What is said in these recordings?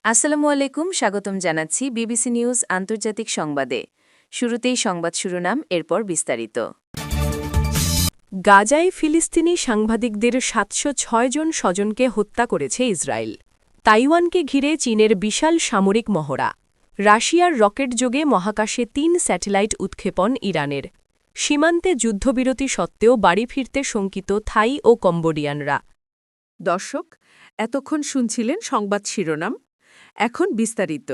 আসসালামু আলাইকুম, স্বাগতম জানাচ্ছি বিবিসি নিউজ আন্তর্জাতিক সংবাদে। শুরুতেই সংবাদ শিরোনাম, এরপর বিস্তারিত। গাজায় ফিলিস্তিনি সাংবাদিকদের ৭০৬ জন স্বজনকে হত্যা করেছে ইসরায়েল। তাইওয়ানকে ঘিরে চীনের বিশাল সামরিক মহড়া। রাশিয়ার রকেটযোগে মহাকাশে ৩ স্যাটেলাইট উৎক্ষেপণ ইরানের। সীমান্তে যুদ্ধবিরতি সত্ত্বেও বাড়ি ফিরতে শঙ্কিত থাই ও কম্বোডিয়ানরা। দর্শক, এতক্ষণ শুনছিলেন সংবাদ শিরোনাম। এখন বিস্তারিত।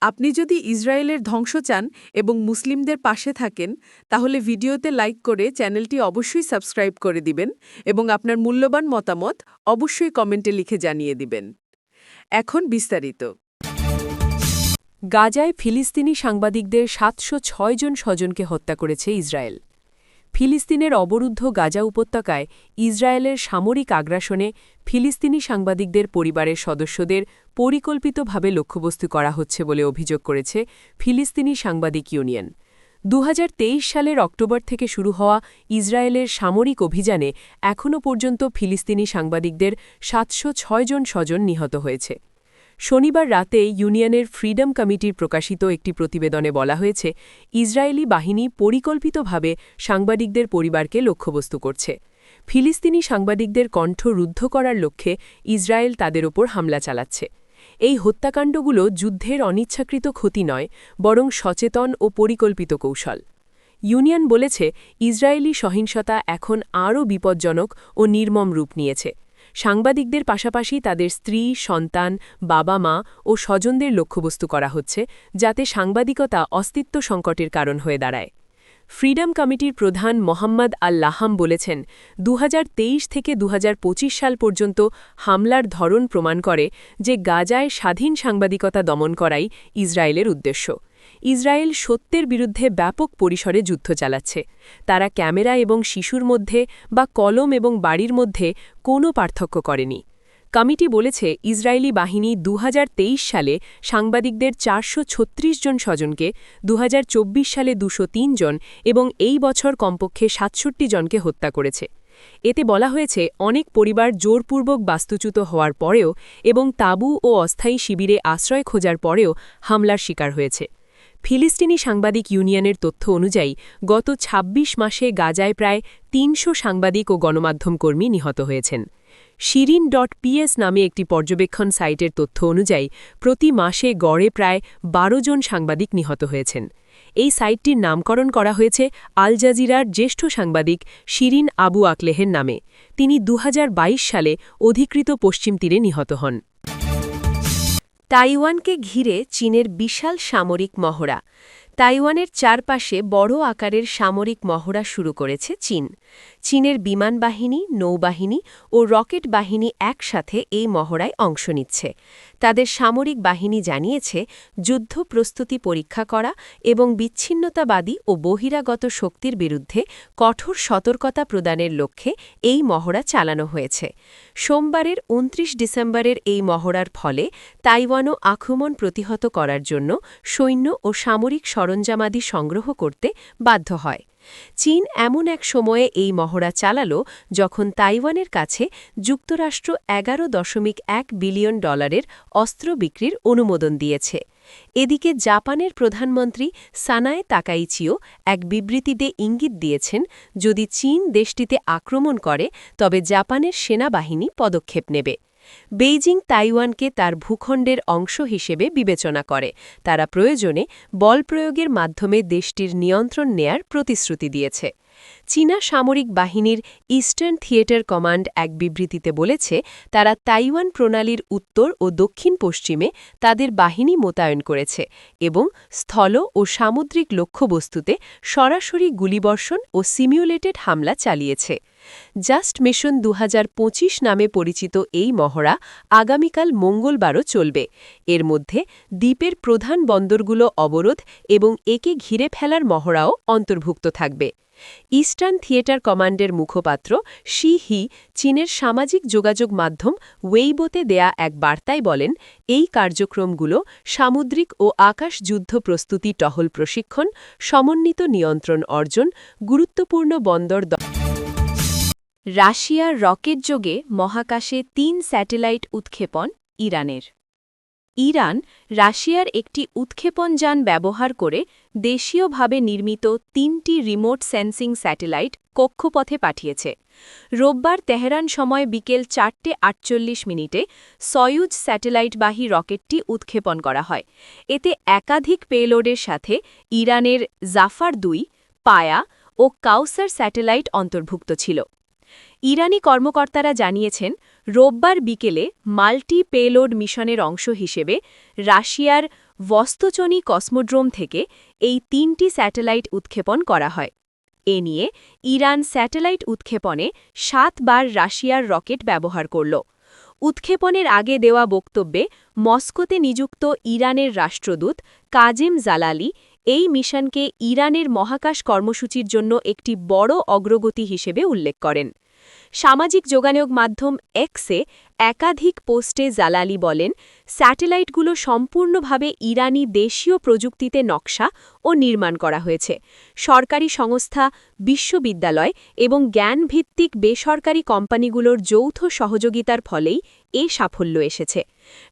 আপনি যদি ইসরায়েলের ধ্বংস চান এবং মুসলিমদের পাশে থাকেন, তাহলে ভিডিওতে লাইক করে চ্যানেলটি অবশ্যই সাবস্ক্রাইব করে দিবেন এবং আপনার মূল্যবান মতামত অবশ্যই কমেন্টে লিখে জানিয়ে দিবেন। এখন বিস্তারিত। গাজায় ফিলিস্তিনি সাংবাদিকদের ৭০৬ জন স্বজনকে হত্যা করেছে ইসরায়েল। ফিলিস্তিনের অবরুদ্ধ গাজা উপত্যকায় ইসরায়েলের সামরিক আগ্রাসনে ফিলিস্তিনি সাংবাদিকদের পরিবারের সদস্যদের পরিকল্পিতভাবে লক্ষ্যবস্তু করা হচ্ছে বলে অভিযোগ করেছে ফিলিস্তিনি সাংবাদিক ইউনিয়ন। ২০২৩ সালের অক্টোবর থেকে শুরু হওয়া ইসরায়েলের সামরিক অভিযানে এখনও পর্যন্ত ফিলিস্তিনি সাংবাদিকদের ৭০৬ জন স্বজন নিহত হয়েছে। শনিবার রাতে ইউনিয়নের ফ্রিডম কমিটির প্রকাশিত একটি প্রতিবেদনে বলা হয়েছে, ইসরায়েলি বাহিনী পরিকল্পিতভাবে সাংবাদিকদের পরিবারকে লক্ষ্যবস্তু করছে। ফিলিস্তিনি সাংবাদিকদের কণ্ঠ রুদ্ধ করার লক্ষ্যে ইসরায়েল তাদের ওপর হামলা চালাচ্ছে। এই হত্যাকাণ্ডগুলো যুদ্ধের অনিচ্ছাকৃত ক্ষতি নয়, বরং সচেতন ও পরিকল্পিত কৌশল। ইউনিয়ন বলেছে, ইসরায়েলি সহিংসতা এখন আরও বিপজ্জনক ও নির্মম রূপ নিয়েছে। সাংবাদিকদের পাশাপাশি তাদের স্ত্রী, সন্তান, বাবা-মা ও স্বজনদের লক্ষ্যবস্তু করা হচ্ছে, যাতে সাংবাদিকতা অস্তিত্ব সংকটের কারণ হয়ে দাঁড়ায়। ফ্রিডম কমিটির প্রধান মোহাম্মদ আল-লাহাম বলেছেন, ২০২৩ থেকে ২০২৫ সাল পর্যন্ত হামলার ধরন প্রমাণ করে যে গাজায় স্বাধীন সাংবাদিকতা দমন করাই ইসরায়েলের উদ্দেশ্য। ইসরায়েল সত্যের বিরুদ্ধে ব্যাপক পরিসরে যুদ্ধ চালাচ্ছে। তারা ক্যামেরা এবং শিশুর মধ্যে বা কলম এবং বাড়ির মধ্যে কোনো পার্থক্য করেনি। কমিটি বলেছে, ইসরায়েলি বাহিনী ২০২৩ সালে সাংবাদিকদের ৪৩৬ জন স্বজনকে, ২০২৪ সালে ২০৩ জন এবং এই বছর কমপক্ষে ৬৭ জনকে হত্যা করেছে। এতে বলা হয়েছে, অনেক পরিবার জোরপূর্বক বাস্তুচ্যুত হওয়ার পরেও এবং তাঁবু ও অস্থায়ী শিবিরে আশ্রয় খোঁজার পরেও হামলার শিকার হয়েছে। ফিলিস্তিনি সাংবাদিক ইউনিয়নের তথ্য অনুযায়ী গত ২৬ মাসে গাজায় প্রায় ৩০০ সাংবাদিক ও গণমাধ্যম কর্মী নিহত হয়েছেন। শিরিন.ps নামে একটি পর্যবেক্ষণ সাইটের তথ্য অনুযায়ী প্রতি মাসে গড়ে প্রায় ১২ জন সাংবাদিক নিহত হয়েছেন। এই সাইটটির নামকরণ করা হয়েছে আল জাজিরার জ্যেষ্ঠ সাংবাদিক শিরিন আবু আকলেহের নামে। তিনি ২০২২ সালে অধিকৃত পশ্চিম তীরে নিহত হন। তাইওয়ানকে ঘিরে চীনের বিশাল সামরিক মহড়া। তাইওয়ানের চারপাশে বড় আকারের সামরিক মহড়া শুরু করেছে চীন। চীনের বিমান বাহিনী, নৌবাহিনী ও রকেট বাহিনী একসাথে এই মহড়ায় অংশ নিচ্ছে। তাদের সামরিক বাহিনী জানিয়েছে, যুদ্ধ প্রস্তুতি পরীক্ষা করা এবং বিচ্ছিন্নতাবাদী ও বহিরাগত শক্তির বিরুদ্ধে কঠোর সতর্কতা প্রদানের লক্ষ্যে এই মহড়া চালানো হয়েছে। সোমবারের ২৯ ডিসেম্বরের এই মহড়ার ফলে তাইওয়ানও আক্রমণ প্রতিহত করার জন্য সৈন্য ও সামরিক সরঞ্জামাদি সংগ্রহ করতে বাধ্য হয়। চীন এমন এক সময়ে এই মহড়া চালাল যখন তাইওয়ানের কাছে যুক্তরাষ্ট্র $১১.১ বিলিয়ন অস্ত্র বিক্রির অনুমোদন দিয়েছে। এদিকে জাপানের প্রধানমন্ত্রী সানায়ে তাকাইচিও এক বিবৃতিতে ইঙ্গিত দিয়েছেন, যদি চীন দেশটিতে আক্রমণ করে তবে জাপানের সেনাবাহিনী পদক্ষেপ নেবে। বেইজিং তাইওয়ানকে তার ভূখণ্ডের অংশ হিসেবে বিবেচনা করে। তারা প্রয়োজনে বল প্রয়োগের মাধ্যমে দেশটির নিয়ন্ত্রণ নেয়ার প্রতিশ্রুতি দিয়েছে। চীনা সামরিক বাহিনীর ইস্টার্ন থিয়েটার কমান্ড এক বিবৃতিতে বলেছে, তারা তাইওয়ান প্রণালীর উত্তর ও দক্ষিণ পশ্চিমে তাদের বাহিনী মোতায়েন করেছে এবং স্থল ও সামুদ্রিক লক্ষ্যবস্তুতে সরাসরি গুলিবর্ষণ ও সিমিউলেটেড হামলা চালিয়েছে। জাস্ট মিশন ২০২৫ নামে পরিচিত এই মহড়া আগামীকাল মঙ্গলবারও চলবে। এর মধ্যে দ্বীপের প্রধান বন্দরগুলো অবরোধ এবং একে ঘিরে ফেলার মহড়াও অন্তর্ভুক্ত থাকবে। ইস্টার্ন থিয়েটার কমান্ডের মুখপাত্র শি হি চীনের সামাজিক যোগাযোগ মাধ্যম ওয়েইবোতে দেয়া এক বার্তায় বলেন, এই কার্যক্রমগুলো সামুদ্রিক ও আকাশ যুদ্ধ প্রস্তুতি টহল প্রশিক্ষণ, সমন্বিত নিয়ন্ত্রণ অর্জন, গুরুত্বপূর্ণ বন্দর রাশিয়ার রকেটযোগে মহাকাশে ৩ স্যাটেলাইট উৎক্ষেপণ ইরানের। ইরান রাশিয়ার একটি উৎক্ষেপণযান ব্যবহার করে দেশীয়ভাবে নির্মিত ৩টি রিমোট সেন্সিং স্যাটেলাইট কক্ষপথে পাঠিয়েছে। রোববার তেহরান সময় বিকেল ৪:৪৮ সয়ুজ স্যাটেলাইটবাহী রকেটটি উৎক্ষেপণ করা হয়। এতে একাধিক পেলোডের সাথে ইরানের জাফার-২, পায়া ও কাউসার স্যাটেলাইট অন্তর্ভুক্ত ছিল। ইরানি কর্মকর্তারা জানিয়েছেন, রোববার বিকেলে মাল্টি পেলোড মিশনের অংশ হিসেবে রাশিয়ার ভস্তচনি কসমোড্রোম থেকে এই ৩টি স্যাটেলাইট উৎক্ষেপণ করা হয়। এ নিয়ে ইরান স্যাটেলাইট উৎক্ষেপণে ৭ বার রাশিয়ার রকেট ব্যবহার করল। উৎক্ষেপণের আগে দেওয়া বক্তব্যে মস্কোতে নিযুক্ত ইরানের রাষ্ট্রদূত কাজেম জালালি এই মিশনকে ইরানের মহাকাশ কর্মসূচির জন্য একটি বড় অগ্রগতি হিসেবে উল্লেখ করেন। সামাজিক যোগাযোগ মাধ্যম এক্সে একাধিক পোস্টে জালালি বলেন, স্যাটেলাইটগুলো সম্পূর্ণভাবে ইরানি দেশীয় প্রযুক্তিতে নকশা ও নির্মাণ করা হয়েছে। সরকারি সংস্থা, বিশ্ববিদ্যালয় এবং জ্ঞানভিত্তিক বেসরকারি কোম্পানিগুলোর যৌথ সহযোগিতার ফলেই এ সাফল্য এসেছে।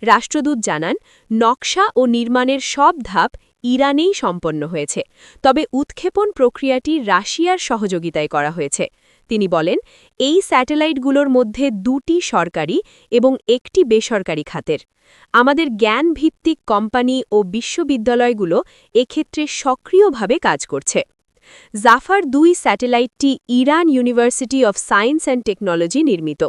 রাষ্ট্রদূত জানান, নকশা ও নির্মাণের সব ধাপ ইরানেই সম্পন্ন হয়েছে, তবে উৎক্ষেপণ প্রক্রিয়াটি রাশিয়ার সহযোগিতায় করা হয়েছে। তিনি বলেন, এই স্যাটেলাইটগুলোর মধ্যে ২টি সরকারি এবং একটি বেসরকারি খাতের। আমাদের জ্ঞানভিত্তিক কোম্পানি ও বিশ্ববিদ্যালয়গুলো এক্ষেত্রে সক্রিয়ভাবে কাজ করছে। জাফার-২ স্যাটেলাইটটি Iran university of science and technology নির্মিত।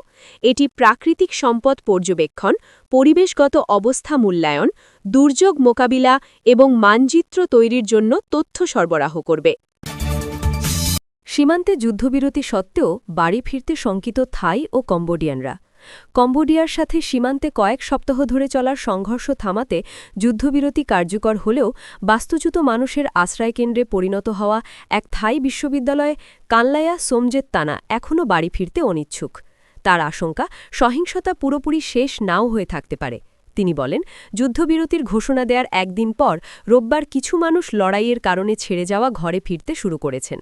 এটি প্রাকৃতিক সম্পদ পর্যবেক্ষণ, পরিবেশগত অবস্থা মূল্যায়ন, দুর্যোগ মোকাবিলা এবং মানচিত্র তৈরির জন্য তথ্য সরবরাহ করবে। সীমান্তে যুদ্ধবিরতি সত্ত্বেও বাড়ি ফিরতে শঙ্কিত থাই ও কম্বোডিয়ানরা। কম্বোডিয়ার সাথে সীমান্তে কয়েক সপ্তাহ ধরে চলার সংঘর্ষ থামাতে যুদ্ধবিরতি কার্যকর হলেও বাস্তুচ্যুত মানুষের আশ্রয়কেন্দ্রে পরিণত হওয়া এক থাই বিশ্ববিদ্যালয়ে কানলায়া সোমজেত তানা এখনও বাড়ি ফিরতে অনিচ্ছুক। তার আশঙ্কা, সহিংসতা পুরোপুরি শেষ নাও হয়ে থাকতে পারে। তিনি বলেন, যুদ্ধবিরতির ঘোষণা দেওয়ার একদিন পর রোববার কিছু মানুষ লড়াইয়ের কারণে ছেড়ে যাওয়া ঘরে ফিরতে শুরু করেছেন।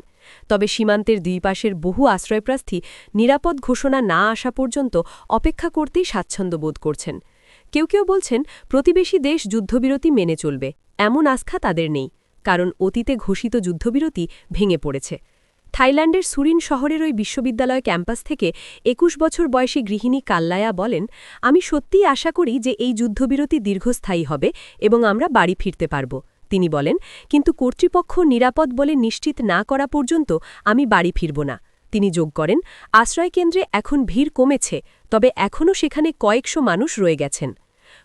তবে সীমান্তের দুই পাশের বহু আশ্রয়প্রার্থী নিরাপদ ঘোষণা না আসা পর্যন্ত অপেক্ষা করতেই স্বাচ্ছন্দ্য বোধ করছেন। কেউ কেউ বলছেন, প্রতিবেশী দেশ যুদ্ধবিরতি মেনে চলবে এমন আস্থা তাদের নেই, কারণ অতীতে ঘোষিত যুদ্ধবিরতি ভেঙে পড়েছে। থাইল্যান্ডের সুরিন শহরের ওই বিশ্ববিদ্যালয় ক্যাম্পাস থেকে ২১ বছর বয়সী গৃহিণী কাল্লায়া বলেন, আমি সত্যিই আশা করি যে এই যুদ্ধবিরতি দীর্ঘস্থায়ী হবে এবং আমরা বাড়ি ফিরতে পারব। তিনি বলেন, কিন্তু কর্তৃপক্ষ নিরাপদ বলে নিশ্চিত না করা পর্যন্ত আমি বাড়ি ফিরব না। তিনি যোগ করেন, আশ্রয়কেন্দ্রে এখন ভিড় কমেছে, তবে এখনও সেখানে কয়েকশো মানুষ রয়ে গেছেন।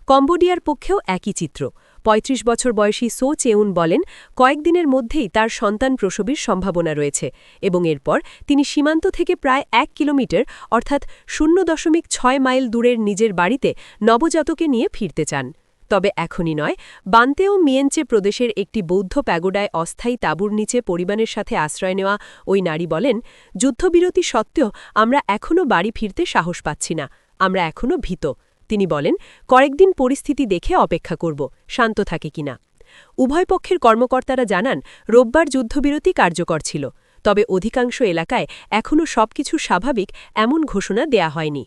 কম্বোডিয়ার পক্ষেও একই চিত্র। ৩৫ বছর বয়সী সো চেউন বলেন, কয়েকদিনের মধ্যেই তার সন্তান প্রসবের সম্ভাবনা রয়েছে এবং এরপর তিনি সীমান্ত থেকে প্রায় ১ কিলোমিটার অর্থাৎ ০.৬ মাইল দূরের নিজের বাড়িতে নবজাতকে নিয়ে ফিরতে চান। তবে এখনই নয়। বান্তেও মিয়েঞ্চে প্রদেশের একটি বৌদ্ধ প্যাগোডায় অস্থায়ী তাঁবুর নিচে পরিবারের সাথে আশ্রয় নেওয়া ওই নারী বলেন, যুদ্ধবিরতি সত্ত্বেও আমরা এখনও বাড়ি ফিরতে সাহস পাচ্ছি না, আমরা এখনও ভীত। তিনি বলেন, কয়েকদিন পরিস্থিতি দেখে অপেক্ষা করব, শান্ত থাকে কিনা। উভয় পক্ষের কর্মকর্তারা জানান, রোববার যুদ্ধবিরতি কার্যকর ছিল, তবে অধিকাংশ এলাকায় এখনও সবকিছু স্বাভাবিক এমন ঘোষণা দেয়া হয়নি।